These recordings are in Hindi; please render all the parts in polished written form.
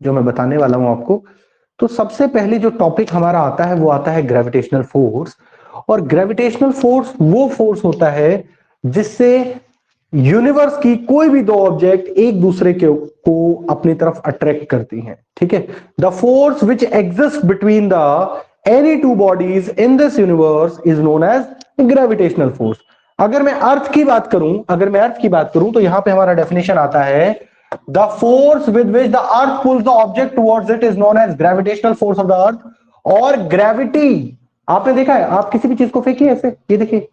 जो मैं बताने वाला हूं आपको। तो सबसे पहले जो टॉपिक हमारा आता है वो आता है ग्रेविटेशनल फोर्स। और ग्रेविटेशनल फोर्स वो फोर्स होता है जिससे यूनिवर्स की कोई भी दो ऑब्जेक्ट एक दूसरे को अपनी तरफ अट्रैक्ट करती हैं। ठीक है, the force which exist between the any two bodies in this universe is known as gravitational force. अगर मैं अर्थ की बात करूं तो यहां पे हमारा डेफिनेशन आता है the force with which the earth pulls the object towards it is known as gravitational force of the earth. और ग्रेविटी, आपने देखा है, आप किसी भी चीज को फेंकिए ऐसे, ये देखिए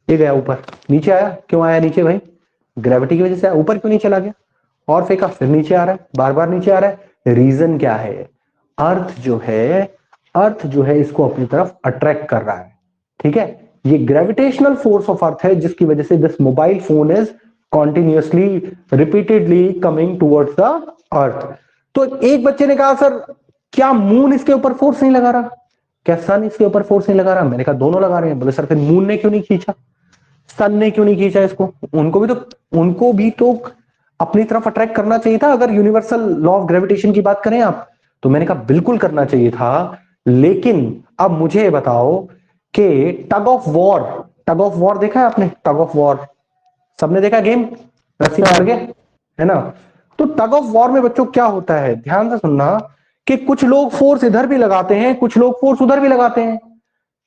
ये गया ऊपर, नीचे आया, क्यों आया नीचे भाई? ग्रेविटी की वजह से। ऊपर क्यों नहीं चला गया? और फेंका, फिर नीचे आ रहा है, बार बार नीचे आ रहा है। रीजन क्या है? अर्थ जो है इसको अपनी तरफ अट्रैक्ट कर रहा है। ठीक है, ये ग्रेविटेशनल फोर्स ऑफ अर्थ है जिसकी वजह से this mobile phone is continuously repeatedly coming towards the earth. तो एक बच्चे ने कहा सर क्या मून इसके ऊपर फोर्स नहीं लगा रहा, क्या सन इसके ऊपर फोर्स नहीं लगा रहा? मैंने कहा दोनों लगा रहे हैं। बोले सर फिर मून ने क्यों नहीं खींचा, सन ने क्यों नहीं खींचा इसको? उनको भी तो अपनी तरफ अट्रैक्ट करना चाहिए था। अगर यूनिवर्सल लॉ ऑफ ग्रेविटेशन की बात करें आप, तो मैंने कहा बिल्कुल करना चाहिए था। लेकिन अब मुझे बताओ कि टग ऑफ वॉर देखा है आपने? टग ऑफ वॉर सबने देखा, गेम रस्सी पकड़ के, है ना? तो टग ऑफ वॉर में बच्चों क्या होता है, ध्यान से सुनना, कि कुछ लोग फोर्स इधर भी लगाते हैं, कुछ लोग फोर्स उधर भी लगाते हैं।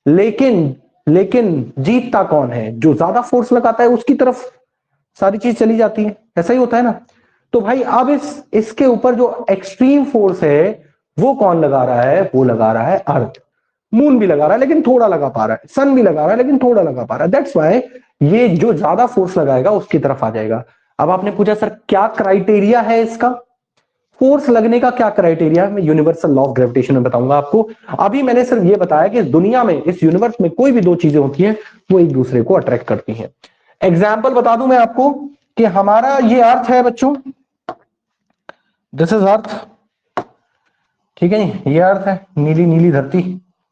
लेकिन लेकिन जीतता कौन है? जो ज्यादा फोर्स लगाता है उसकी तरफ सारी चीज चली जाती है। ऐसा ही होता है ना? तो भाई अब इसके ऊपर जो एक्सट्रीम फोर्स है वो कौन लगा रहा है? वो लगा रहा है अर्थ। मून भी लगा रहा है लेकिन थोड़ा लगा पा रहा है, सन भी लगा रहा है लेकिन थोड़ा लगा पा रहा है। दैट्स वाई ये जो ज्यादा फोर्स लगाएगा उसकी तरफ आ जाएगा। अब आपने पूछा सर क्या क्राइटेरिया है इसका, फोर्स लगने का क्या क्राइटेरिया है? मैं यूनिवर्सल लॉ ऑफ ग्रेविटेशन में बताऊंगा आपको। अभी मैंने सिर्फ ये बताया कि इस दुनिया में, इस यूनिवर्स में कोई भी दो चीजें होती हैं वो एक दूसरे को अट्रैक्ट करती हैं। एग्जाम्पल बता दूं मैं आपको कि हमारा ये अर्थ है बच्चों, दिस इज अर्थ। ठीक है जी, ये अर्थ है, नीली नीली धरती।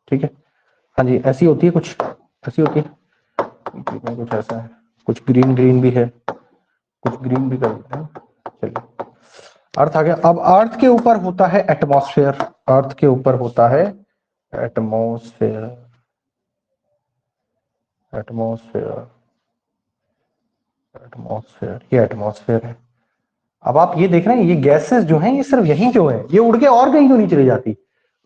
ठीक है, हाँ जी, ऐसी होती है, कुछ ऐसी होती है, कुछ ऐसा है, कुछ ग्रीन ग्रीन भी है, कुछ ग्रीन भी कर देते हैं। चलिए, अर्थ आ गया। अब अर्थ के ऊपर होता है एटमॉस्फेयर, अर्थ के ऊपर होता है एटमॉस्फेयर, एटमॉस्फेयर, एटमॉस्फेयर, ये एटमॉस्फेयर है। अब आप ये देख रहे हैं, ये गैसेस जो हैं ये सिर्फ यहीं जो है, ये उड़ के और कहीं क्यों नहीं चली जाती?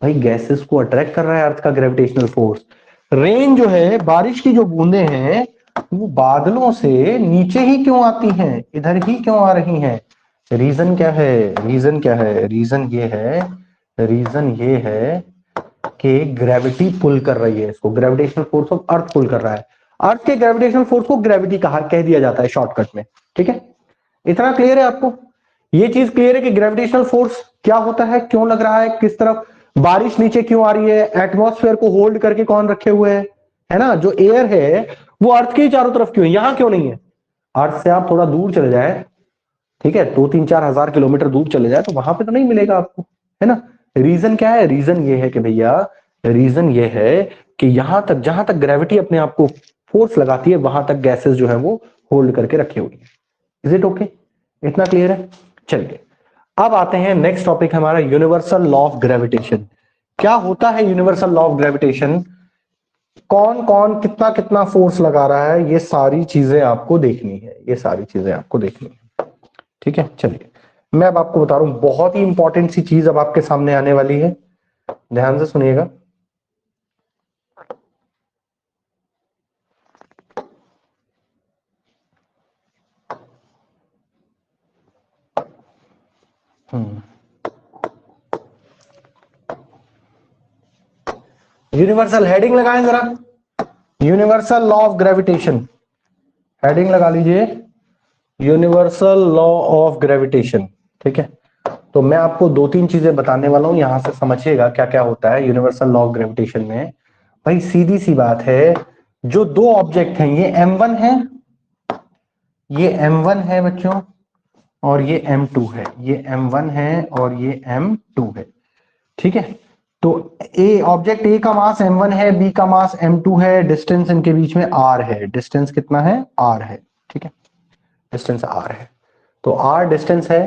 भाई गैसेस को अट्रैक्ट कर रहा है अर्थ का ग्रेविटेशनल फोर्स। रेन जो है, बारिश की जो बूंदे हैं, वो बादलों से नीचे ही क्यों आती हैं, इधर ही क्यों आ रही हैं? रीजन क्या है? रीजन क्या है? रीजन ये है कि ग्रेविटी पुल कर रही है इसको, ग्रेविटेशनल फोर्स ऑफ अर्थ पुल कर रहा है। अर्थ के ग्रेविटेशनल फोर्स को ग्रेविटी कह दिया जाता है शॉर्टकट में। ठीक है, इतना क्लियर है आपको? ये चीज क्लियर है कि ग्रेविटेशनल फोर्स क्या होता है, क्यों लग रहा है, किस तरफ, बारिश नीचे क्यों आ रही है, एटमॉस्फेयर को होल्ड करके कौन रखे हुए है ना? जो एयर है वो अर्थ के चारों तरफ क्यों है, यहां क्यों नहीं है? अर्थ से आप थोड़ा दूर चले जाए, ठीक है, 2-3-4 हजार किलोमीटर दूर चले जाए तो वहां पे तो नहीं मिलेगा आपको, है ना? रीजन क्या है? रीजन ये है कि भैया, रीजन ये है कि यहां तक, जहां तक ग्रेविटी अपने आप को फोर्स लगाती है वहां तक गैसेस जो है वो होल्ड करके रखी हुई है। Is it okay? इतना क्लियर है? चलिए, अब आते हैं नेक्स्ट टॉपिक हमारा, यूनिवर्सल लॉ ऑफ ग्रेविटेशन। क्या होता है यूनिवर्सल लॉ ऑफ ग्रेविटेशन? कौन कौन कितना कितना फोर्स लगा रहा है, ये सारी चीजें आपको देखनी है, ये सारी चीजें आपको देखनी है। ठीक है, चलिए मैं अब आपको बता रहा हूं, बहुत ही इंपॉर्टेंट सी चीज अब आपके सामने आने वाली है, ध्यान से सुनिएगा। यूनिवर्सल हेडिंग लगाएं जरा, universal law of gravitation, heading लगा लीजिए, यूनिवर्सल लॉ ऑफ ग्रेविटेशन। ठीक है, तो मैं आपको 2-3 चीजें बताने वाला हूं, यहां से समझिएगा क्या क्या होता है यूनिवर्सल लॉ ऑफ ग्रेविटेशन में। भाई सीधी सी बात है, जो दो ऑब्जेक्ट हैं, ये M1 है, ये M1 है बच्चों, और ये M2 है, ये M1 है और ये M2 है। ठीक है, तो ए ऑब्जेक्ट ए का मास M1 है, बी का मास M2 है, डिस्टेंस इनके बीच में R है। डिस्टेंस कितना है? R है। ठीक है, डिस्टेंस R है, तो R डिस्टेंस है।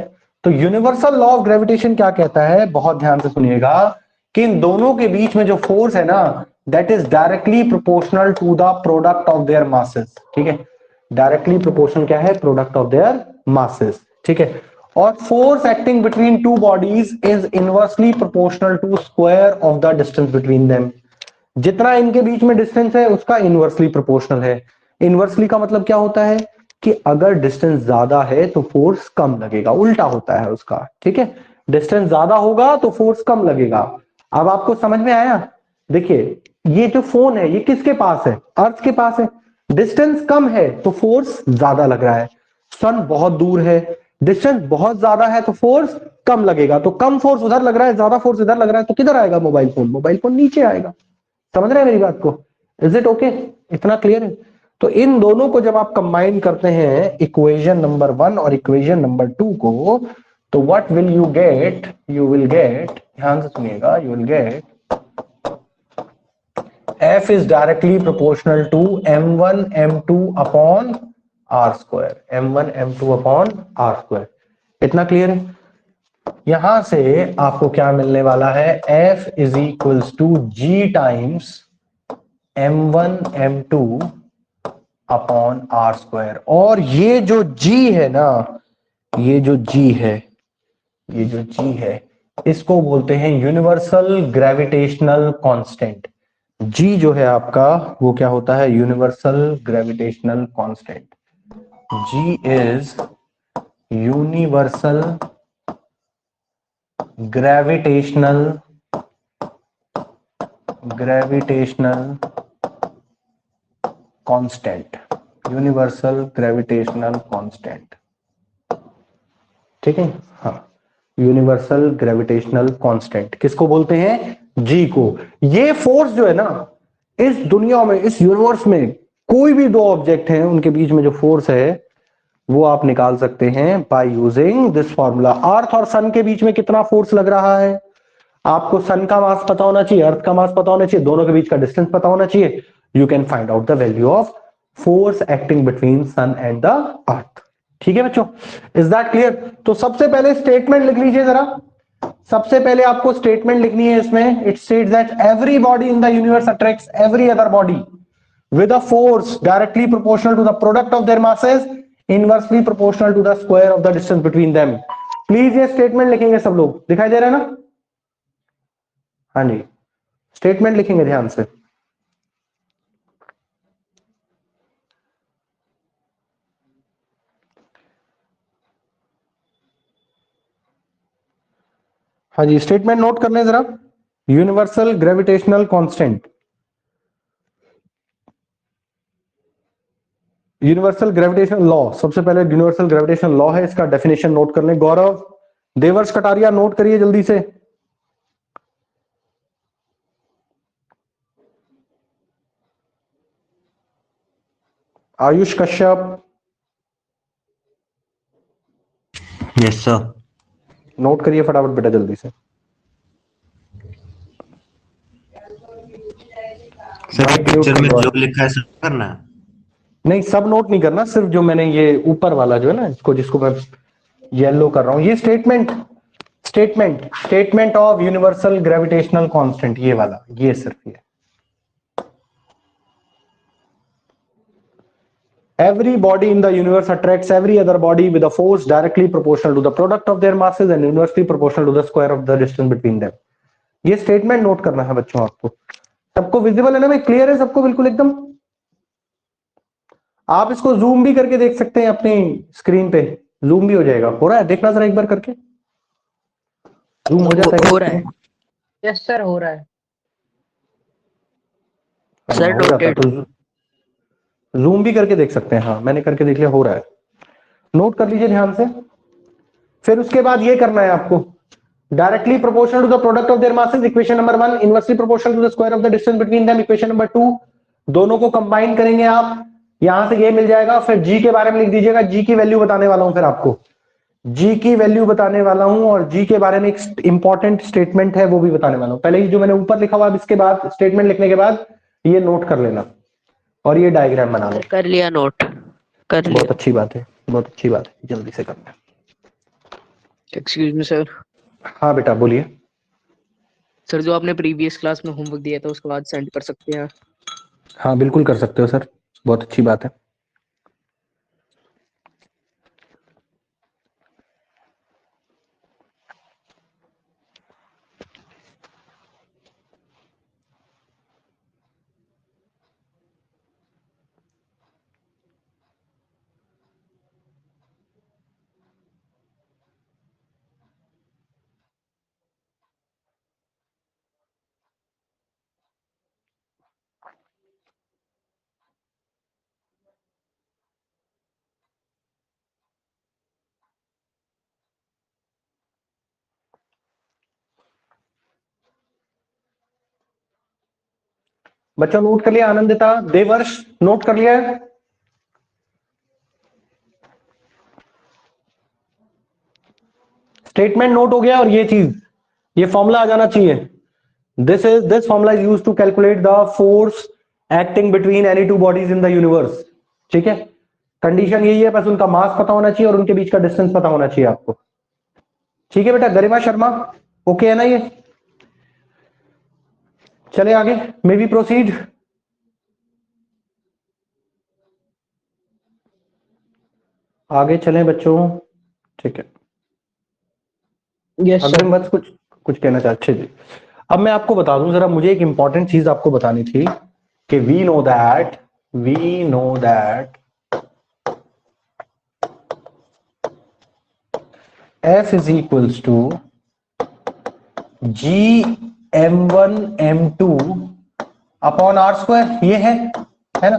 तो यूनिवर्सल लॉ ऑफ ग्रेविटेशन क्या कहता है, बहुत ध्यान से सुनिएगा, कि इन दोनों के बीच में जो फोर्स है ना, that is directly proportional to the product of their masses. ठीक है, डायरेक्टली प्रोपोर्शनल क्या है, प्रोडक्ट ऑफ देयर मासेस। ठीक है, और force acting between two bodies is inversely proportional to square of the distance between them. जितना इनके बीच में डिस्टेंस है उसका इनवर्सली प्रोपोर्शनल है। इनवर्सली का मतलब क्या होता है कि अगर डिस्टेंस ज्यादा है तो फोर्स कम लगेगा, उल्टा होता है उसका। ठीक है, डिस्टेंस ज्यादा होगा तो फोर्स कम लगेगा। अब आपको समझ में आया? देखिए, ये जो फोन है ये किसके पास है, अर्थ के पास है। डिस्टेंस कम है तो फोर्स ज्यादा लग रहा है। सन बहुत दूर है, डिस्टेंस बहुत ज्यादा है तो फोर्स कम लगेगा। तो कम फोर्स उधर लग रहा है, ज्यादा फोर्स इधर लग रहा है, तो किधर आएगा मोबाइल फोन, मोबाइल फोन नीचे आएगा। समझ रहे हैं मेरी बात को? Is it okay? इतना क्लियर है? तो इन दोनों को जब आप कंबाइन करते हैं, इक्वेशन नंबर 1 और इक्वेशन नंबर 2 को, तो what will you get, you will get, ध्यान से सुनिएगा, you will get F is directly proportional to m1 m2 upon r square, m1 m2 upon r square. इतना क्लियर है? यहां से आपको क्या मिलने वाला है, F is equals to G times m1 m2 upon r square. और ये जो G है ना, ये जो G है, ये जो G है, इसको बोलते हैं यूनिवर्सल ग्रेविटेशनल कांस्टेंट। G जो है आपका वो क्या होता है, universal gravitational constant. G is universal gravitational constant, universal gravitational constant. ठीक है, हाँ, यूनिवर्सल ग्रेविटेशनल कांस्टेंट किसको बोलते हैं, जी को। ये फोर्स जो है ना, इस दुनिया में, इस यूनिवर्स में कोई भी दो ऑब्जेक्ट हैं उनके बीच में जो फोर्स है वो आप निकाल सकते हैं बाय यूजिंग दिस फॉर्मूला। अर्थ और सन के बीच में कितना फोर्स लग रहा है, आपको सन का मास पता होना चाहिए, अर्थ का मास पता होना चाहिए, दोनों के बीच का डिस्टेंस पता होना चाहिए। You can find out the value of force acting between sun and the earth. ठीक है बच्चों, इज दैट क्लियर? तो सबसे पहले स्टेटमेंट लिख लीजिए जरा। सबसे पहले आपको स्टेटमेंट लिखनी है इसमें। It states that every body in the universe attracts every other body with a force directly proportional to the product of their masses, inversely proportional to the square of the distance between them। Please ये स्टेटमेंट लिखेंगे सब लोग, दिखाई दे रहा है ना? हाँ जी, स्टेटमेंट लिखेंगे ध्यान से। हाँ जी, स्टेटमेंट नोट कर लें जरा। Universal gravitational constant, universal gravitational law, सबसे पहले यूनिवर्सल ग्रेविटेशनल लॉ है, इसका डेफिनेशन नोट कर लें। गौरव, देवर्ष कटारिया नोट करिए जल्दी से। Ayush Kashyap, yes sir. Note करिए फटाफट बेटा जल्दी से। सर पिक्चर में जो लिखा है सब करना है? नहीं, सब नोट नहीं करना, सिर्फ जो मैंने ये ऊपर वाला जो है ना, इसको, जिसको मैं येलो कर रहा हूं, ये statement of universal gravitational constant, ये वाला, ये सिर्फ ये। Every body in the universe attracts every other body with a force directly proportional to the product of their masses and inversely proportional to the square of the distance between them। ये स्टेटमेंट नोट करना है बच्चों आपको। सबको विजिबल है ना भाई, क्लियर है सबको बिल्कुल एकदम? आप इसको जूम भी करके देख सकते हैं अपनी स्क्रीन पे, जूम भी हो जाएगा। हो रहा है? देखना जरा एक बार करके, जूम हो जाता है? हो रहा है। यस सर, हो रहा है सर, हो जाता तो जूम भी करके देख सकते हैं। हाँ, मैंने करके देख लिया, हो रहा है। नोट कर लीजिए ध्यान से। फिर उसके बाद ये करना है आपको, directly proportional to the product of their masses, equation number 1, inversely proportional to the square of the distance between them, equation number 2। दोनों को कंबाइन करेंगे आप, यहां से ये मिल जाएगा। फिर जी के बारे में लिख दीजिएगा, जी की वैल्यू बताने वाला हूं, फिर आपको जी की वैल्यू बताने वाला हूं, और जी के बारे में एक इंपॉर्टेंट स्टेटमेंट है वो भी बताने वाला हूं। पहले ही जो मैंने ऊपर लिखा हुआ, इसके बाद स्टेटमेंट लिखने के बाद ये नोट कर लेना और ये डायग्राम बना लो। कर लिया नोट, कर लिया। बहुत अच्छी बात है, बहुत अच्छी बात है, जल्दी से करना। Excuse me sir. हाँ बेटा बोलिए। सर जो आपने प्रीवियस क्लास में होमवर्क दिया था उसके बाद सेंड कर सकते हैं? हाँ बिल्कुल कर सकते हो सर, बहुत अच्छी बात है। बच्चों नोट कर लिया? आनंदिता, देवर्ष, नोट कर लिया है? स्टेटमेंट नोट हो गया? और ये चीज, ये फॉर्मूला आ जाना चाहिए। This formula is used to calculate the force acting between any two bodies in the universe. ठीक है, कंडीशन यही है, बस उनका मास पता होना चाहिए और उनके बीच का डिस्टेंस पता होना चाहिए आपको। ठीक है बेटा, गरिमा शर्मा ओके है ना ये? चले आगे, मे बी प्रोसीड। आगे चलें बच्चों, ठीक है। Yes sir. अग्रिम वत्स कुछ कुछ कहना चाहते जी? अब मैं आपको बता दूं जरा, मुझे एक इंपॉर्टेंट चीज आपको बतानी थी कि we know that F is equals to G m1 m2 upon R square, ये है ना?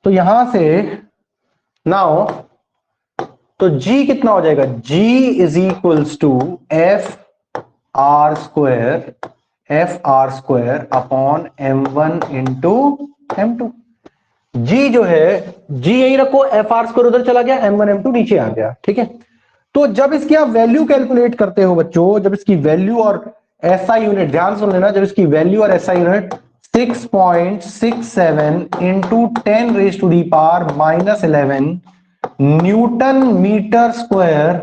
तो यहां से नाउ तो G कितना हो जाएगा? G is equals to F R square upon m1 into m2। G जो है, G यही रखो, एफ आर स्क्वायर उधर चला गया, m1 m2 नीचे आ गया। ठीक है, तो जब इसकी आप वैल्यू कैलकुलेट करते हो बच्चों, जब इसकी वैल्यू और एसआई यूनिट, ध्यान सुन लेना, जब इसकी वैल्यू और SI unit 6.67 into 10⁻⁻11 newton metre square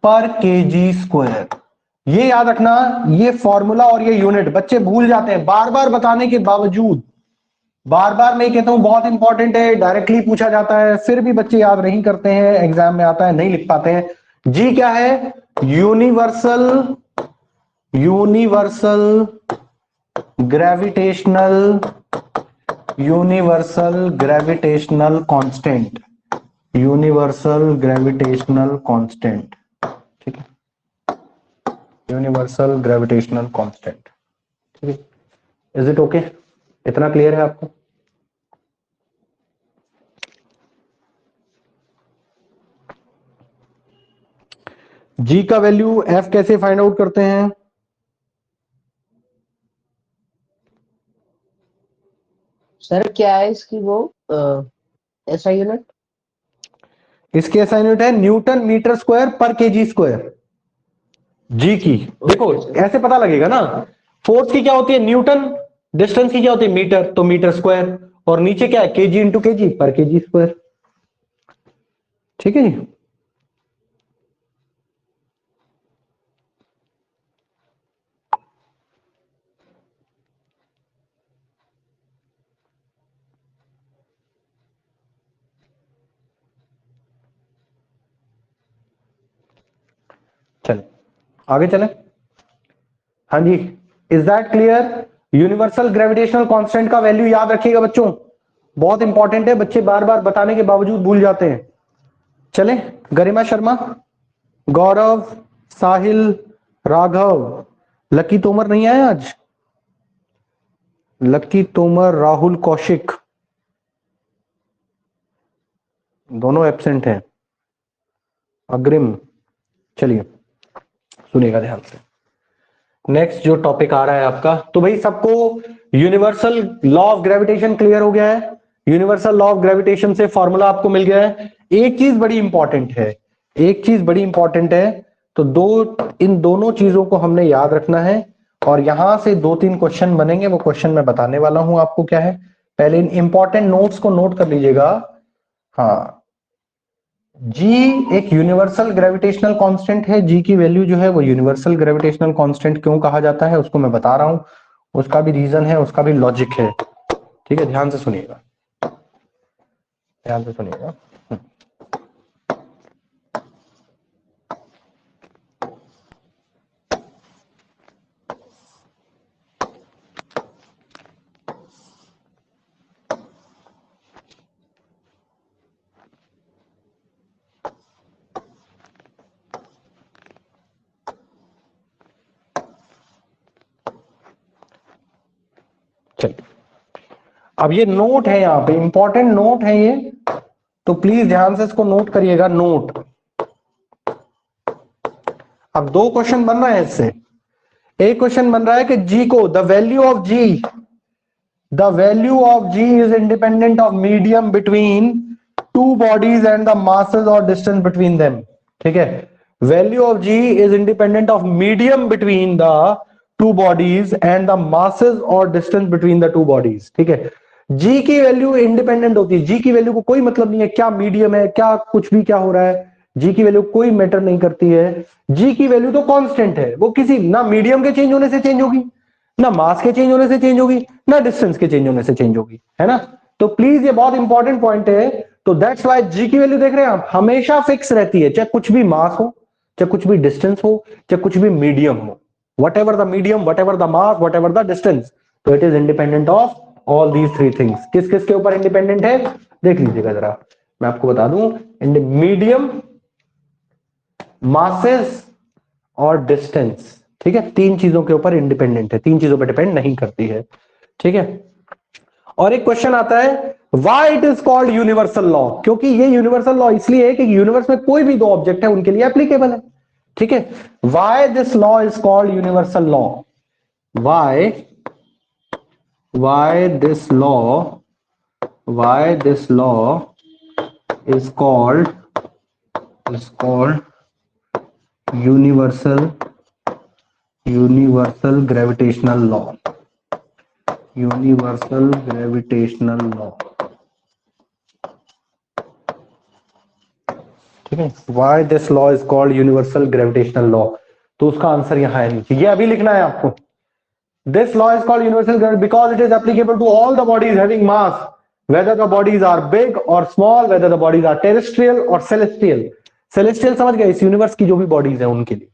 पर केजी स्क्वायर। ये याद रखना, ये फॉर्मूला और ये यूनिट बच्चे भूल जाते हैं बार बार बताने के बावजूद। बार बार मैं कहता हूं बहुत इंपॉर्टेंट है, डायरेक्टली पूछा जाता है, फिर भी बच्चे याद नहीं करते हैं, एग्जाम में आता है नहीं लिख पाते हैं। जी क्या है? Universal gravitational constant, universal gravitational constant. ठीक है, यूनिवर्सल ग्रेविटेशनल कांस्टेंट। ठीक है, इज इट ओके? इतना क्लियर है आपको? जी का वैल्यू एफ कैसे फाइंड आउट करते हैं? सर क्या है इसकी वो ऐसा यूनिट? इसके ऐसा यूनिट है न्यूटन मीटर स्क्वायर पर केजी स्क्वायर। जी की देखो ऐसे पता लगेगा ना, फोर्स की क्या होती है? न्यूटन, डिस्टेंस की क्या होती है? मीटर, तो मीटर स्क्वायर, और नीचे क्या है? केजी इंटू केजी पर केजी स्क्वायर। ठीक है जी, चले आगे चले। हाँ जी, is that clear? Universal gravitational constant का वैल्यू याद रखिएगा बच्चों, बहुत इंपॉर्टेंट है, बच्चे बार बार बताने के बावजूद भूल जाते हैं। चले, गरिमा शर्मा, गौरव, साहिल, राघव, लकी तोमर नहीं आए आज? लकी तोमर, राहुल कौशिक दोनों एब्सेंट हैं। अग्रिम, चलिए सुनिएगा ध्यान से। नेक्स्ट जो टॉपिक आ रहा है आपका, तो भाई सबको universal law of gravitation clear हो गया है? यूनिवर्सल लॉ ऑफ ग्रेविटेशन से फॉर्मूला आपको मिल गया है। एक चीज बड़ी इंपॉर्टेंट है, तो इन दोनों चीजों को हमने याद रखना है, और यहां से 2-3 क्वेश्चन बनेंगे, वो क्वेश्चन मैं बताने वाला हूं आपको क्या है। पहले इन इंपॉर्टेंट नोट्स को नोट कर लीजिएगा। हाँ, जी एक यूनिवर्सल ग्रेविटेशनल कांस्टेंट है। जी की वैल्यू जो है वो यूनिवर्सल ग्रेविटेशनल कांस्टेंट क्यों कहा जाता है उसको मैं बता रहा हूं, उसका भी रीजन है, उसका भी लॉजिक है। ठीक है, ध्यान से सुनिएगा, ध्यान से सुनिएगा। चलिए, अब ये नोट है, यहां पे इंपॉर्टेंट नोट है ये, तो प्लीज ध्यान से इसको नोट करिएगा। नोट, अब दो क्वेश्चन बन रहे हैं इससे। एक क्वेश्चन बन रहा है कि जी को, the value of G, the value of G is independent of medium between two bodies and the masses और डिस्टेंस बिटवीन देम। ठीक है, value of G is independent of medium between the two bodies and the masses और distance between the two bodies. ठीक है, जी की वैल्यू इंडिपेंडेंट होती है, जी की वैल्यू को कोई मतलब नहीं है क्या मीडियम है, क्या कुछ भी क्या हो रहा है, जी की वैल्यू कोई मैटर नहीं करती है। जी की वैल्यू तो कांस्टेंट है, वो किसी ना मीडियम के चेंज होने से चेंज होगी, ना मास के चेंज होने से चेंज होगी, ना डिस्टेंस के चेंज होने से चेंज होगी, है ना। तो प्लीज ये बहुत इंपॉर्टेंट पॉइंट है। तो दैट्स वाई जी की वैल्यू देख रहे हैं आप, हमेशा फिक्स रहती है, चाहे कुछ भी मास हो, चाहे कुछ भी डिस्टेंस हो, चाहे कुछ भी मीडियम हो, whatever the medium, whatever the mass, whatever the distance, तो it is independent of all these three things. किस किस के ऊपर इंडिपेंडेंट है देख लीजिएगा जरा, मैं आपको बता दूं। मीडियम, मासेस और डिस्टेंस, ठीक है, तीन चीजों के ऊपर इंडिपेंडेंट है, तीन चीजों पर डिपेंड नहीं करती है। ठीक है, और एक क्वेश्चन आता है why it is called universal law, क्योंकि ये यूनिवर्सल लॉ इसलिए है कि यूनिवर्स में कोई भी दो ऑब्जेक्ट है उनके लिए एप्लीकेबल है। ठीक है, why this law is called universal law, why, why this law, why this law is called, is called universal, universal gravitational law, universal gravitational law. ठीक है, why this law is called universal gravitational law, तो उसका आंसर यहां है नीचे, ये अभी लिखना है आपको। This law is called universal because it is applicable to all the bodies having mass, whether the bodies are big or small, whether the bodies are terrestrial or celestial। celestial समझ गए, इस यूनिवर्स की जो भी बॉडीज है उनके लिए।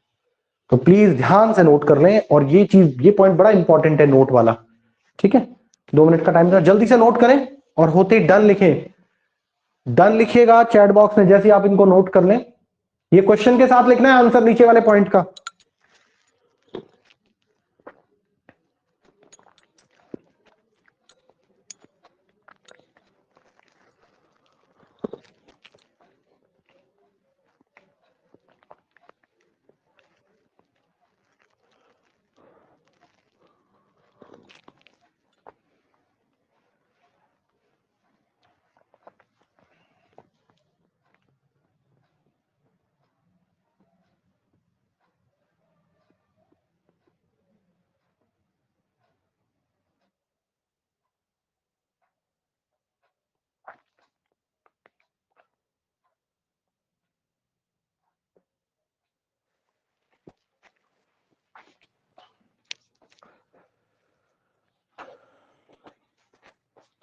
तो प्लीज ध्यान से नोट कर लें, और ये चीज, ये पॉइंट बड़ा इंपॉर्टेंट है नोट वाला। ठीक है, 2 मिनट का टाइम था, जल्दी से नोट करें और होते ही डन लिखें। डन लिखिएगा चैट बॉक्स में जैसे ही आप इनको नोट कर लें। ये क्वेश्चन के साथ लिखना है आंसर नीचे वाले पॉइंट का।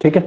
ठीक है,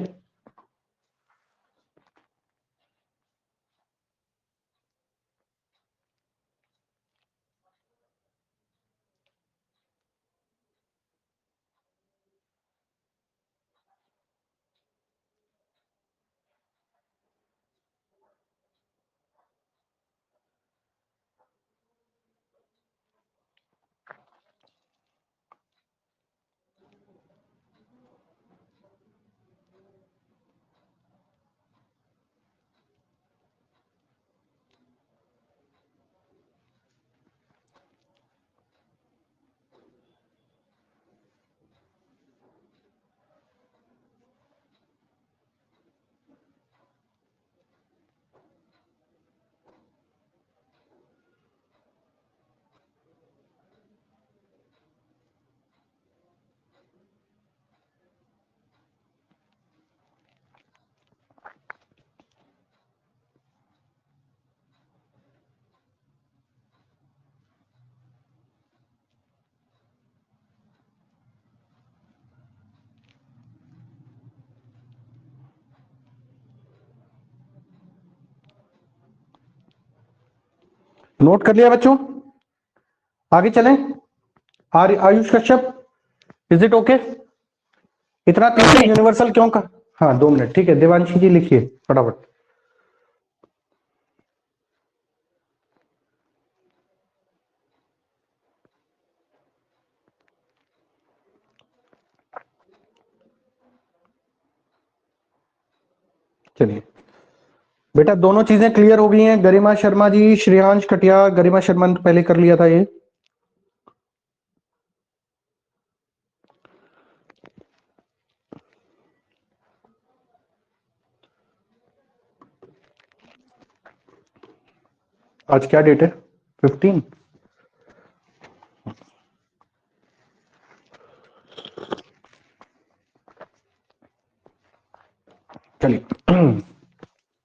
नोट कर लिया बच्चों? आगे चलें। Ayush Kashyap, is it okay? इतना तीसरे यूनिवर्सल क्यों का? हाँ 2 मिनट, ठीक है। देवांशी जी लिखिए फटाफट। चलिए बेटा, दोनों चीजें क्लियर हो गई हैं। गरिमा शर्मा जी, श्रेयांश कटिया, गरिमा शर्मा ने तो पहले कर लिया था ये। आज क्या डेट है? 15। चलिए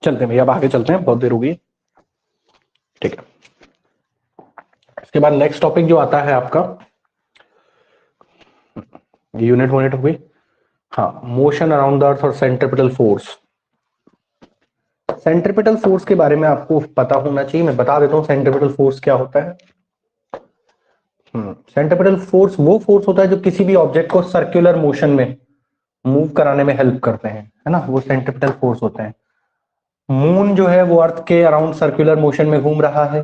चलते हैं भैया, अब आगे चलते हैं, बहुत देर हो गई। ठीक है, इसके बाद नेक्स्ट टॉपिक जो आता है आपका, यूनिट हो गई। हाँ, मोशन अराउंड द अर्थ और सेंट्रिपिटल फोर्स। सेंट्रिपिटल फोर्स के बारे में आपको पता होना चाहिए, मैं बता देता हूं सेंट्रिपिटल फोर्स क्या होता है। सेंट्रिपिटल फोर्स वो फोर्स होता है जो किसी भी ऑब्जेक्ट को सर्कुलर मोशन में मूव कराने में हेल्प करते हैं, है ना, वो सेंट्रिपिटल फोर्स होते हैं। मून जो है वो अर्थ के अराउंड सर्कुलर मोशन में घूम रहा है,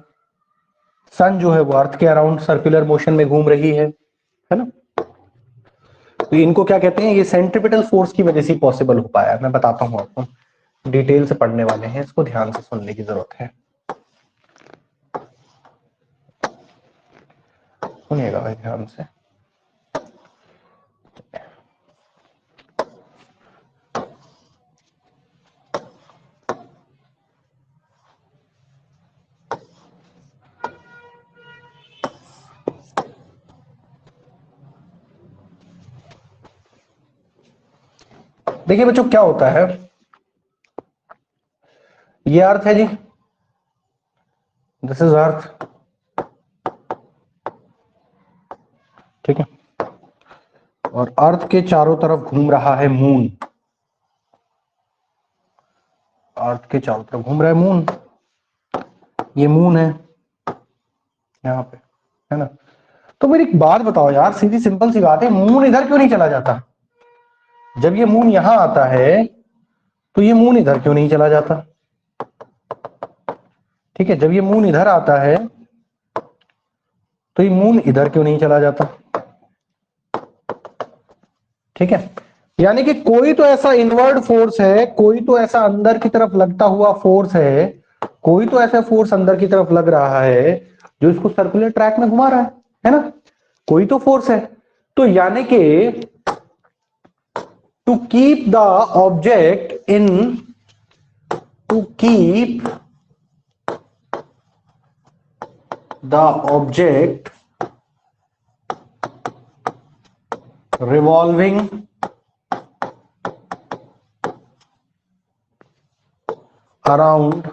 सन जो है वो अर्थ के अराउंड सर्कुलर मोशन में घूम रही है ना। तो इनको क्या कहते हैं? ये सेंट्रिपिटल फोर्स की वजह से पॉसिबल हो पाया है। मैं बताता हूं आपको, डिटेल से पढ़ने वाले हैं, इसको ध्यान से सुनने की जरूरत है। सुनिएगा भाई ध्यान से। देखिए बच्चों, क्या होता है, ये अर्थ है जी, दिस इज अर्थ, ठीक है। और अर्थ के चारों तरफ घूम रहा है मून, अर्थ के चारों तरफ घूम रहा है मून। ये मून है यहाँ पे, है ना। तो मेरी एक बात बताओ यार, सीधी सिंपल सी बात है, मून इधर क्यों नहीं चला जाता? जब ये मून यहां आता है तो ये मून इधर क्यों नहीं चला जाता? ठीक है, जब ये मून इधर आता है तो ये मून इधर क्यों नहीं चला जाता? ठीक है, यानी कि कोई तो ऐसा इनवर्ड फोर्स है, कोई तो ऐसा अंदर की तरफ लगता हुआ फोर्स है, कोई तो ऐसा फोर्स अंदर की तरफ लग रहा है जो इसको सर्कुलर ट्रैक में घुमा रहा है ना। कोई तो फोर्स है। तो यानी कि to keep the object in, to keep the object revolving around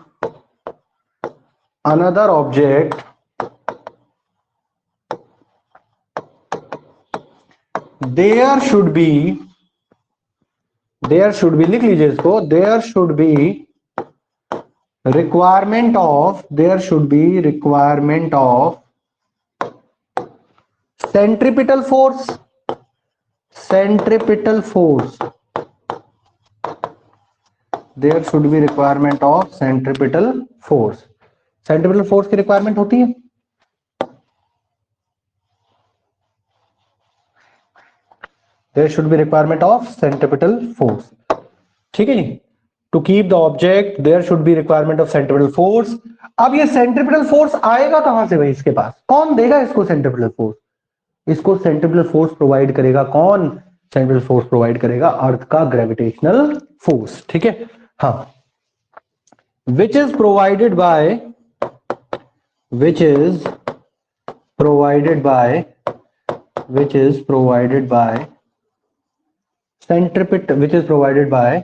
another object, there should be, लिख लीजिए इसको, there should be requirement of centripetal force, there should be requirement of centripetal force। Centripetal force की रिक्वायरमेंट होती है। There should be requirement of centripetal force, ठीक है जी। To keep the object there should be requirement of centripetal force. अब ये सेंट्रिपिटल फोर्स आएगा कहां से भाई? इसके पास कौन देगा इसको सेंट्रिपिटल फोर्स? इसको सेंट्रिपिटल फोर्स प्रोवाइड करेगा कौन? सेंट्रिपिटल फोर्स प्रोवाइड करेगा अर्थ का ग्रेविटेशनल फोर्स, ठीक है। हाँ, which is provided by centripetal, which is provided by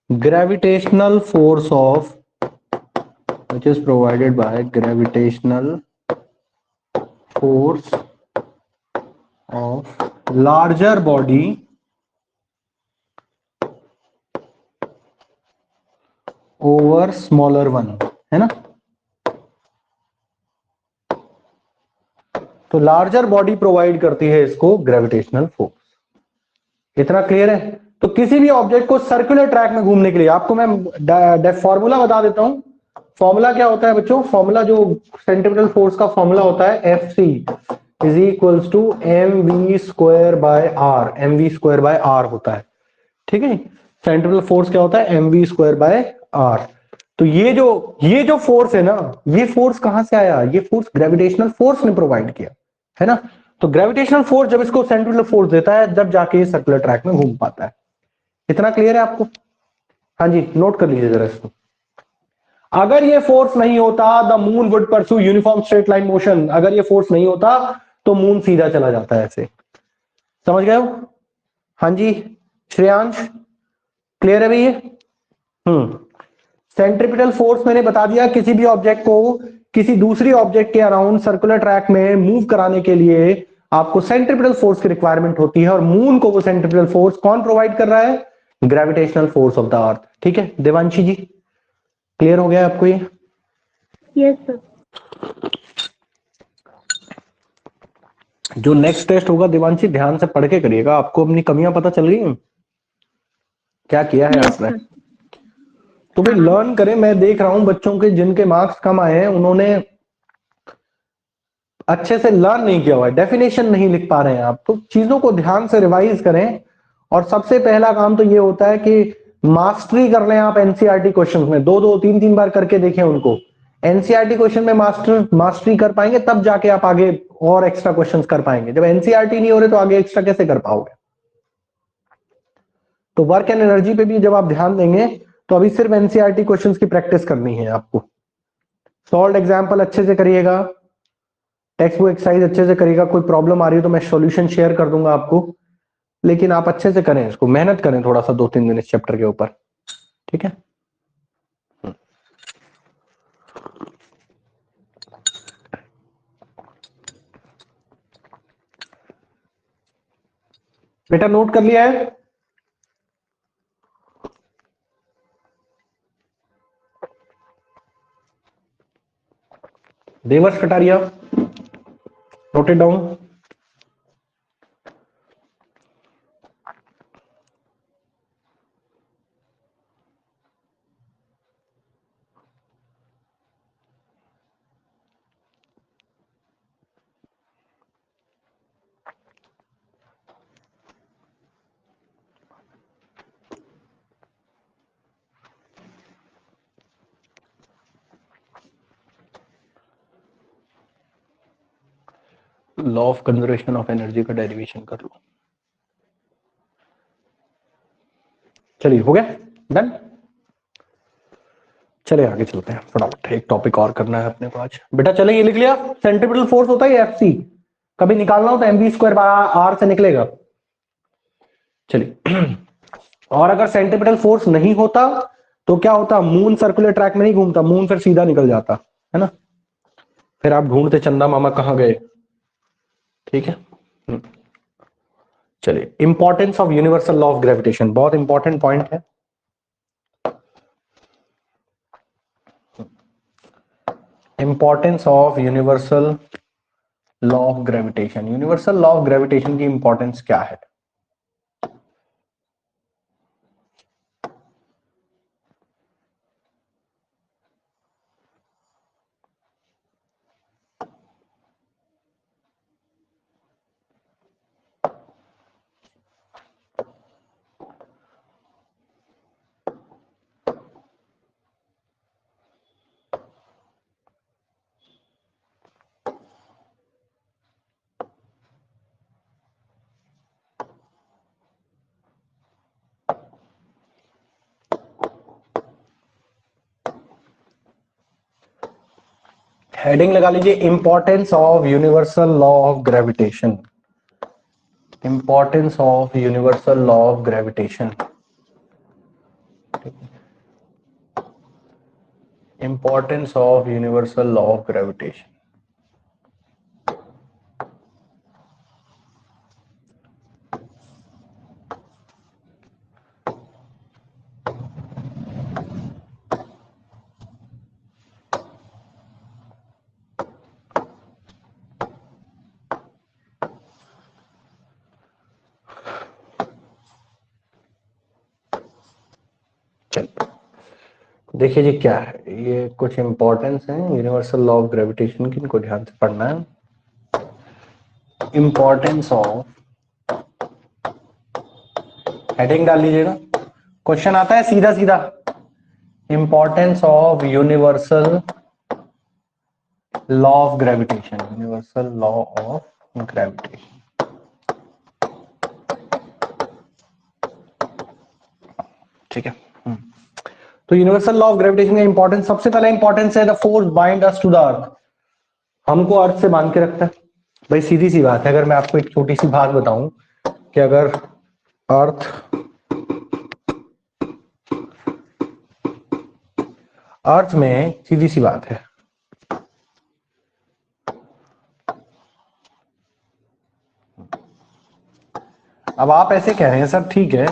gravitational force of, larger body over smaller one, है ना। तो लार्जर बॉडी प्रोवाइड करती है इसको ग्रेविटेशनल फोर्स। इतना क्लियर है? तो किसी भी ऑब्जेक्ट को सर्कुलर ट्रैक में घूमने के लिए आपको मैं फॉर्मूला बता देता हूं। फॉर्मूला क्या होता है बच्चों? फॉर्मूला जो सेंट्रीपिटल फोर्स का फॉर्मूला होता है F C is equals to M V square by R. M V square by R होता है, ठीक है। सेंट्रीपिटल फोर्स क्या होता है? M V square by R. तो ये जो फोर्स है ना, ये फोर्स कहां से आया? ये फोर्स ग्रेविटेशनल फोर्स ने प्रोवाइड किया है ना। तो ग्रेविटेशनल फोर्स जब इसको सेंट्रीपिटल फोर्स देता है, जब जाके ये सर्कुलर ट्रैक में घूम पाता है। इतना क्लियर है आपको? हाँ जी, नोट कर लीजिए जरा इसको। अगर ये फोर्स नहीं होता, the moon would pursue uniform straight line motion. अगर ये फोर्स नहीं होता तो मून सीधा चला जाता है ऐसे। समझ गए हो? हाँ जी श्रेयांश, क्लियर है भैया? सेंट्रीपिटल फोर्स मैंने बता दिया, किसी भी ऑब्जेक्ट को किसी दूसरी ऑब्जेक्ट के अराउंड सर्कुलर ट्रैक में मूव कराने के लिए आपको सेंट्रीपिटल फोर्स की रिक्वायरमेंट होती है, और मून को वो सेंट्रीपिटल फोर्स कौन प्रोवाइड कर रहा है? Gravitational force of the earth. ठीक है देवांशी जी, क्लियर हो गया आपको ये? Yes sir. जो नेक्स्ट टेस्ट होगा देवांशी, ध्यान से पढ़ के करिएगा। आपको अपनी कमियां पता चल गई हैं? क्या किया है यस आपने? सर। तो भाई लर्न करें। मैं देख रहा हूं बच्चों के जिनके मार्क्स कम आए हैं, उन्होंने अच्छे से लर्न नहीं किया हुआ है, डेफिनेशन नहीं लिख पा रहे हैं आप। तो चीजों को ध्यान से रिवाइज करें, और सबसे पहला काम तो ये होता है कि मास्टरी कर लें आप एनसीईआरटी क्वेश्चंस में। दो दो तीन तीन बार करके देखें उनको। एनसीईआरटी क्वेश्चन में मास्टरी कर पाएंगे, तब जाके आप आगे और एक्स्ट्रा क्वेश्चंस कर पाएंगे। जब एनसीईआरटी नहीं हो रहे तो आगे एक्स्ट्रा कैसे कर पाओगे? तो वर्क एंड एनर्जी पे भी जब आप ध्यान देंगे, तो अभी सिर्फ एनसीईआरटी क्वेश्चंस की प्रैक्टिस करनी है आपको। सॉल्व एग्जाम्पल अच्छे से करिएगा, टेक्स्ट बुक एक्सरसाइज अच्छे से करिएगा। कोई प्रॉब्लम आ रही हो तो मैं सॉल्यूशन शेयर कर दूंगा आपको, लेकिन आप अच्छे से करें इसको, मेहनत करें थोड़ा सा 2-3 दिन इस चैप्टर के ऊपर, ठीक है। बेटा नोट कर लिया है? Devarsh Kataria, noted down? Law of conservation of energy का डेरिवेशन कर लो। चलिए हो गया डन। चलिए आगे चलते हैं फटाफट, एक टॉपिक और करना है अपने को आज। बेटा चले, ये लिख लिया सेंट्रीपिटल फोर्स होता है एफ सी। कभी निकालना हो तो एमवी स्क्वायर बाय आर से निकलेगा। चलिए और अगर सेंट्रीपिटल फोर्स नहीं होता तो क्या होता? मून सर्कुलर ट्रैक में नहीं घूमता, मून फिर सीधा निकल जाता है ना। फिर आप ढूंढते चंदा मामा कहां गए। ठीक है चलिए, importance of universal law of gravitation बहुत इंपॉर्टेंट पॉइंट है। Importance of universal law of gravitation. Universal law of gravitation की इंपॉर्टेंस क्या है? हेडिंग लगा लीजिए, importance of universal law of gravitation. Importance of universal law of gravitation. Importance of universal law of gravitation. देखिए जी क्या है, ये कुछ इंपॉर्टेंस है यूनिवर्सल लॉ ऑफ ग्रेविटेशन की, इनको ध्यान से पढ़ना है। इंपॉर्टेंस ऑफ, हेडिंग डाल लीजिएगा, क्वेश्चन आता है सीधा सीधा, importance of universal law of gravitation, universal law of gravitation. ठीक है। तो यूनिवर्सल लॉ ऑफ ग्रेविटेशन का इंपॉर्टेंस, सबसे पहला इंपॉर्टेंस है the force bind us to the earth, हमको अर्थ से बांध के रखता है। भाई सीधी सी बात है, अगर मैं आपको एक छोटी सी बात बताऊं कि अगर अर्थ में सीधी सी बात है, अब आप ऐसे कह रहे हैं सर ठीक है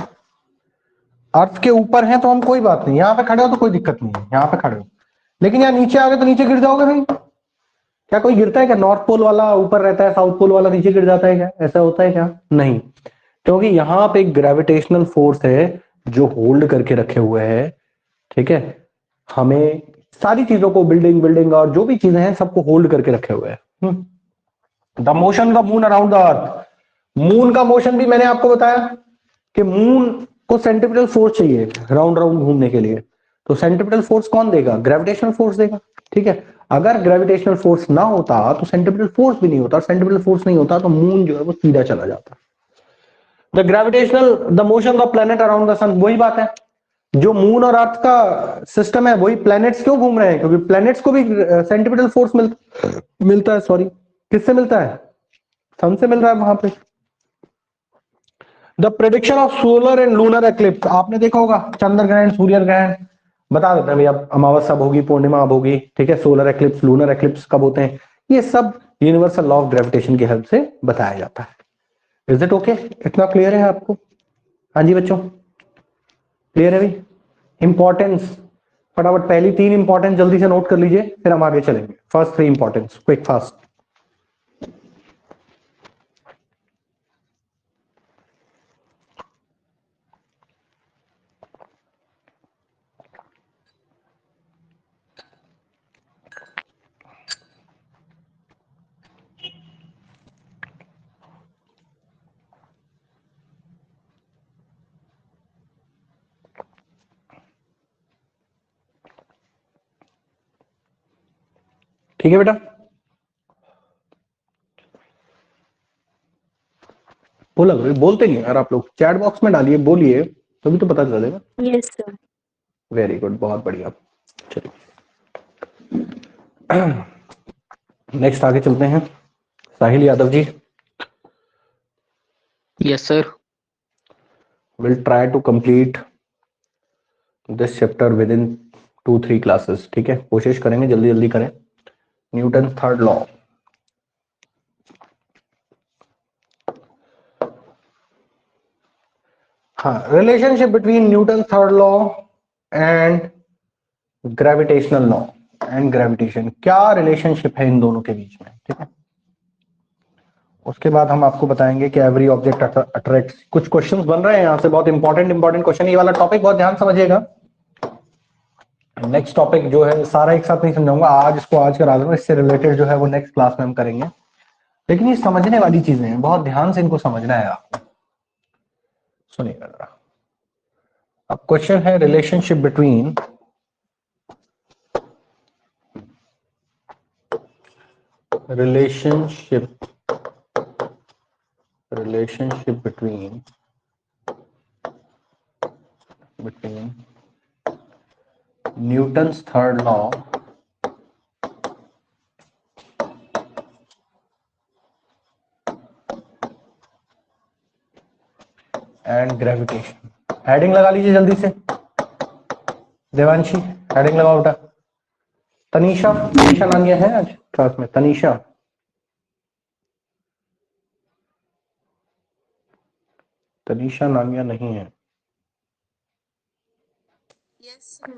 अर्थ के ऊपर है तो हम कोई बात नहीं, यहां पे खड़े हो तो कोई दिक्कत नहीं है, यहां पे खड़े हो, लेकिन यहाँ नीचे आ गए तो नीचे गिर जाओगे भाई। क्या कोई गिरता है क्या? नॉर्थ पोल वाला ऊपर रहता है, साउथ पोल वाला नीचे गिर जाता है क्या? ऐसा होता है क्या? नहीं, क्योंकि यहाँ पे एक ग्रेविटेशनल फोर्स है जो होल्ड करके रखे हुए है। ठीक है, हमें सारी चीजों को, बिल्डिंग और जो भी चीजें हैं सबको होल्ड करके रखे हुए हैं। The motion the moon around the earth, moon का मोशन भी मैंने आपको बताया कि मून को सेंट्रिपिटल फोर्स चाहिए राउंड राउंड घूमने के लिए, तो सेंट्रिपिटल फोर्स कौन देगा? ग्रेविटेशनल फोर्स देगा। ठीक है, अगर ग्रेविटेशनल फोर्स ना होता तो सेंट्रिपिटल फोर्स भी नहीं होता, सेंट्रिपिटल फोर्स नहीं होता तो मून जो है वो सीधा चला जाता। The gravitational, the motion of planet around the sun, वही बात है, जो मून और अर्थ का सिस्टम है वही प्लैनेट्स क्यों घूम रहे हैं? क्योंकि प्लैनेट्स को भी सेंट्रिपिटल फोर्स मिलता है, सॉरी किससे मिलता है? सन से मिल रहा है वहां पे। The prediction of solar and lunar eclipse, आपने देखा होगा चंद्र ग्रहण, सूर्य ग्रहण, बता देते हैं भैया अमावस्या अब होगी, पूर्णिमा अब होगी। ठीक है, सोलर एक्लिप्स, लूनर एक्लिप्स कब होते हैं, ये सब यूनिवर्सल लॉ ऑफ ग्रेविटेशन की हेल्प से बताया जाता है। Is it okay? इतना क्लियर है आपको? हाँ जी बच्चों, क्लियर है भाई? इंपॉर्टेंस फटाफट, पहली तीन इंपॉर्टेंस जल्दी से नोट कर लीजिए, फिर हम आगे चलेंगे। First three importance, quick fast. ठीक है बेटा, बोला करो, बोलते नहीं यार आप लोग, चैट बॉक्स में डालिए, बोलिए तभी तो पता चलेगा। Yes, sir. वेरी गुड, बहुत बढ़िया। चलिए नेक्स्ट आगे चलते हैं। Sahil Yadav ji, yes sir. Will try to complete this chapter within 2-3 classes. ठीक है, कोशिश करेंगे जल्दी जल्दी करें। न्यूटन थर्ड लॉ, हाँ, relationship between Newton third law and gravitational law and gravitation, क्या रिलेशनशिप है इन दोनों के बीच में? ठीक है, उसके बाद हम आपको बताएंगे कि एवरी ऑब्जेक्ट अट्रैक्ट्स। कुछ क्वेश्चंस बन रहे हैं यहाँ से, बहुत इंपॉर्टेंट क्वेश्चन, ये वाला टॉपिक बहुत ध्यान समझिएगा। नेक्स्ट टॉपिक जो है सारा एक साथ नहीं समझाऊंगा, आज इसको आज करा दूंगा, इससे रिलेटेड जो है वो नेक्स्ट क्लास में हम करेंगे, लेकिन ये समझने वाली चीजें हैं, बहुत ध्यान से इनको समझना है आपको। सुनिएगा जरा, अब क्वेश्चन है relationship between relationship between Newton's third law and gravitation. Heading लगा लीजिए जल्दी से, देवांशी हेडिंग लगाओ बेटा। तनीषा, तनीषा नानिया है आज क्लास में? तनीषा, तनीषा नानिया नहीं है? Yes, sir.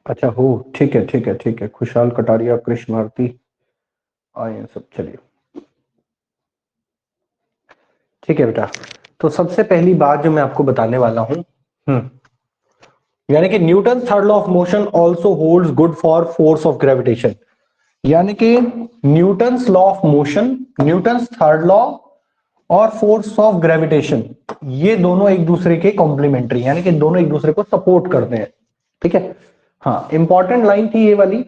अच्छा हो, ठीक है ठीक है ठीक है। खुशहाल कटारिया, कृष्ण भारती आए हैं सब, चलिए ठीक है बेटा। तो सबसे पहली बात जो मैं आपको बताने वाला हूं, यानी कि Newton third law of motion also holds good for force of gravitation. यानी कि Newton's law of motion, Newton's third law और फोर्स ऑफ ग्रेविटेशन, ये दोनों एक दूसरे के कॉम्प्लीमेंट्री, यानी कि दोनों एक दूसरे को सपोर्ट करते हैं। ठीक है, हाँ, इंपॉर्टेंट लाइन थी ये वाली।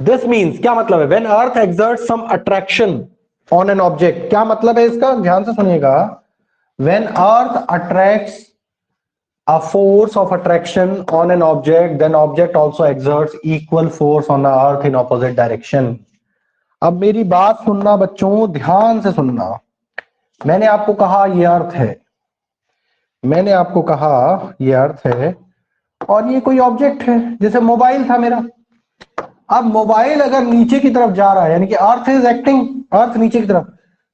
दिस मीन्स, क्या मतलब है, when earth exerts some attraction on an object, क्या मतलब है इसका, ध्यान से सुनिएगा। When earth attracts a force of attraction on an object, then object also exerts equal force on the earth in opposite direction। अब मेरी बात सुनना बच्चों, ध्यान से सुनना। मैंने आपको कहा ये अर्थ है, मैंने आपको कहा ये अर्थ है, और ये कोई ऑब्जेक्ट है, जैसे मोबाइल था मेरा। अब मोबाइल अगर नीचे की तरफ जा रहा है, यानी कि अर्थ इज एक्टिंग, अर्थ नीचे की तरफ,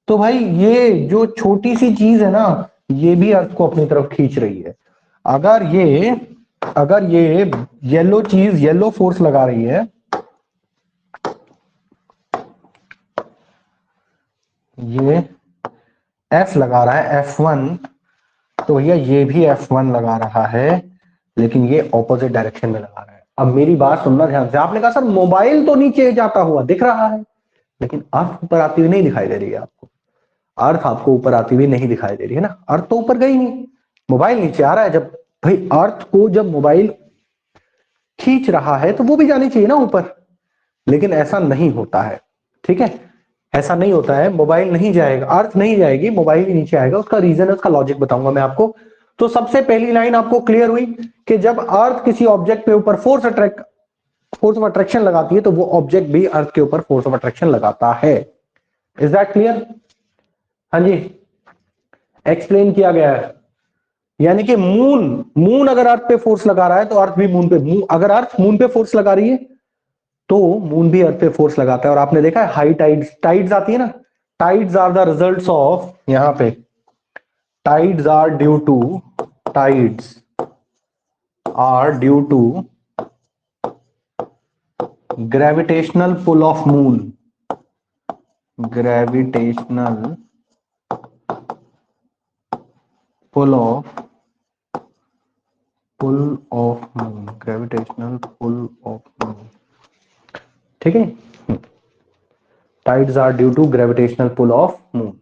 तो भाई ये जो छोटी सी चीज है ना, ये भी अर्थ को अपनी तरफ खींच रही है। अगर ये येलो चीज, येलो फोर्स लगा रही है, ये F लगा रहा है, F1, तो भैया ये भी F1 लगा रहा है, लेकिन ये ऑपोजिट डायरेक्शन में लगा रहा है। अब मेरी बात सुनना ध्यान से। आपने कहा सर मोबाइल तो नीचे जाता हुआ दिख रहा है, लेकिन अर्थ ऊपर आती हुई नहीं दिखाई दे रही है आपको। अर्थ आपको ऊपर आती हुई नहीं दिखाई दे रही है ना, अर्थ तो ऊपर गई नहीं, मोबाइल नीचे आ रहा है। जब भाई अर्थ को जब मोबाइल खींच रहा है तो वो भी जानी चाहिए ना ऊपर, लेकिन ऐसा नहीं होता है। ठीक है, ऐसा नहीं होता है, मोबाइल नहीं जाएगा, अर्थ नहीं जाएगी, मोबाइल ही नीचे आएगा। उसका रीजन है, उसका लॉजिक बताऊंगा मैं आपको। तो सबसे पहली लाइन आपको क्लियर हुई कि जब अर्थ किसी ऑब्जेक्ट के ऊपर फोर्स ऑफ अट्रैक्शन लगाती है, तो वो ऑब्जेक्ट भी अर्थ के ऊपर फोर्स ऑफ अट्रैक्शन लगाता है। Is that clear? हाँ जी, एक्सप्लेन किया गया है। यानी कि मून अगर अर्थ पे फोर्स लगा रहा है तो अर्थ भी मून पे, अगर अर्थ मून पे फोर्स लगा रही है तो मून भी अर्थ पे फोर्स लगाता है। और आपने देखा है हाई टाइड्स आती है ना, tides are the results of, यहां पे tides are due to gravitational pull of moon, gravitational pull of moon, gravitational pull of moon. ठीक है, tides are due to gravitational pull of moon.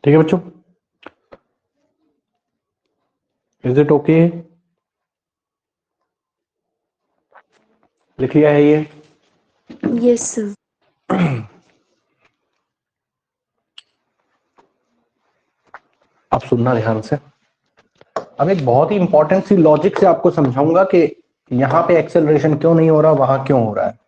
ठीक है बच्चों, इज इट ओके? लिख लिया है ये? Yes, sir. अब सुनना ध्यान से। अब एक बहुत ही इंपॉर्टेंट सी लॉजिक से आपको समझाऊंगा कि यहां पे एक्सेलरेशन क्यों नहीं हो रहा, वहां क्यों हो रहा है।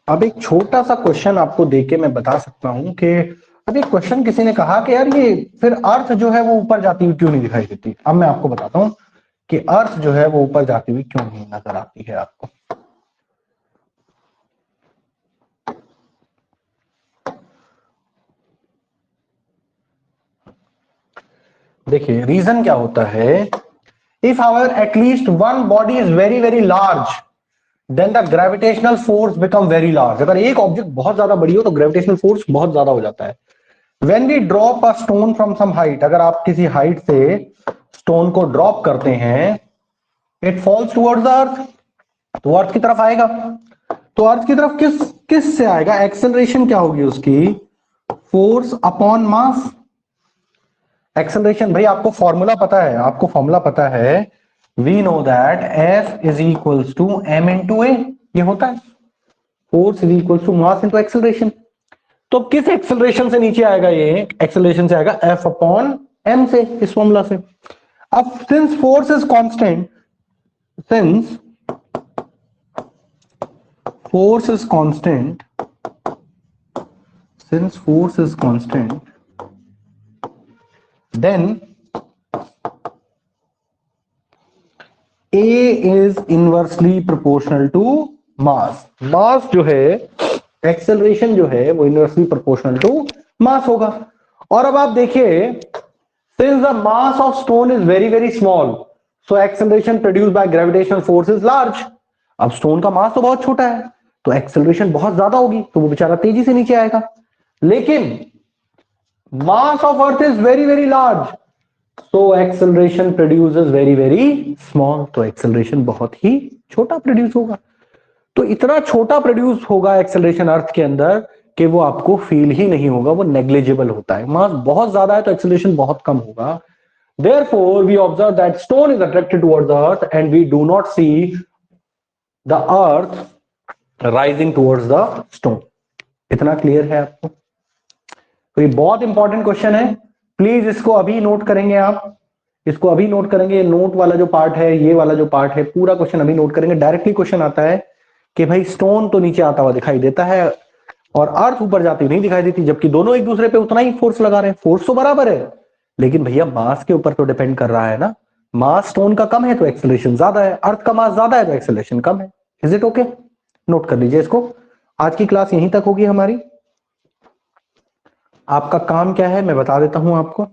अब एक छोटा सा क्वेश्चन आपको देके मैं बता सकता हूं कि अब एक क्वेश्चन किसी ने कहा कि यार ये फिर अर्थ जो है वो ऊपर जाती हुई क्यों नहीं दिखाई देती। अब मैं आपको बताता हूं कि अर्थ जो है वो ऊपर जाती हुई क्यों नहीं नजर आती है आपको। देखिए रीजन क्या होता है, if however at least one body is very very large then the gravitational force become very large. अगर एक ऑब्जेक्ट बहुत ज्यादा बड़ी हो तो ग्रेविटेशनल फोर्स बहुत ज्यादा हो जाता है। When we drop a stone from some height, अगर आप किसी हाइट से स्टोन को ड्रॉप करते हैं, it falls towards the earth. तो अर्थ की तरफ आएगा। तो अर्थ की तरफ किस से आएगा? एक्सेलरेशन क्या होगी उसकी? Force upon mass. एक्सेलरेशन भाई आपको फॉर्मूला पता है, आपको फॉर्मूला पता है, we know that F is equals to m into A, ये होता है force is equals to mass into acceleration. तो किस एक्सेलरेशन से नीचे आएगा? ये एक्सेलरेशन से आएगा F अपॉन m से, इस फॉर्मूला से। अब since force is constant, since force is constant, since force is constant, then A is inversely proportional to mass. mass जो है, acceleration जो है वो inversely proportional to mass होगा। और अब आप देखिए, since the mass of stone is very very small, so acceleration produced by gravitational force is large. अब स्टोन का मास तो बहुत छोटा है, तो एक्सेलरेशन बहुत ज्यादा होगी, तो वो बेचारा तेजी से नीचे आएगा। लेकिन mass of earth is very very large, so acceleration produces very very small, तो एक्सेलरेशन बहुत ही छोटा प्रोड्यूस होगा। तो इतना छोटा प्रोड्यूस होगा एक्सेलरेशन अर्थ के अंदर कि वो आपको फील ही नहीं होगा, वो नेग्लिजिबल होता है। मास बहुत ज्यादा है तो एक्सेलरेशन बहुत कम होगा। Therefore, we observe that stone is attracted towards the earth and we do not see the earth rising towards the stone. इतना क्लियर है आपको? तो ये बहुत इंपॉर्टेंट क्वेश्चन है, प्लीज इसको अभी नोट करेंगे आप, इसको अभी नोट करेंगे। नोट वाला जो पार्ट है, ये वाला जो पार्ट है, पूरा क्वेश्चन अभी नोट करेंगे। डायरेक्टली क्वेश्चन आता है कि भाई स्टोन तो नीचे आता हुआ दिखाई देता है और अर्थ ऊपर जाती नहीं दिखाई देती, जबकि दोनों एक दूसरे पे उतना ही फोर्स लगा रहे हैं। फोर्स तो बराबर है, लेकिन भैया मास के ऊपर तो डिपेंड कर रहा है ना। मास स्टोन का कम है तो एक्सेलरेशन ज्यादा है, अर्थ का मास ज्यादा है तो एक्सेलरेशन कम है। Is it okay? नोट कर लीजिए इसको। आज की क्लास यहीं तक होगी हमारी। आपका काम क्या है मैं बता देता हूं आपको।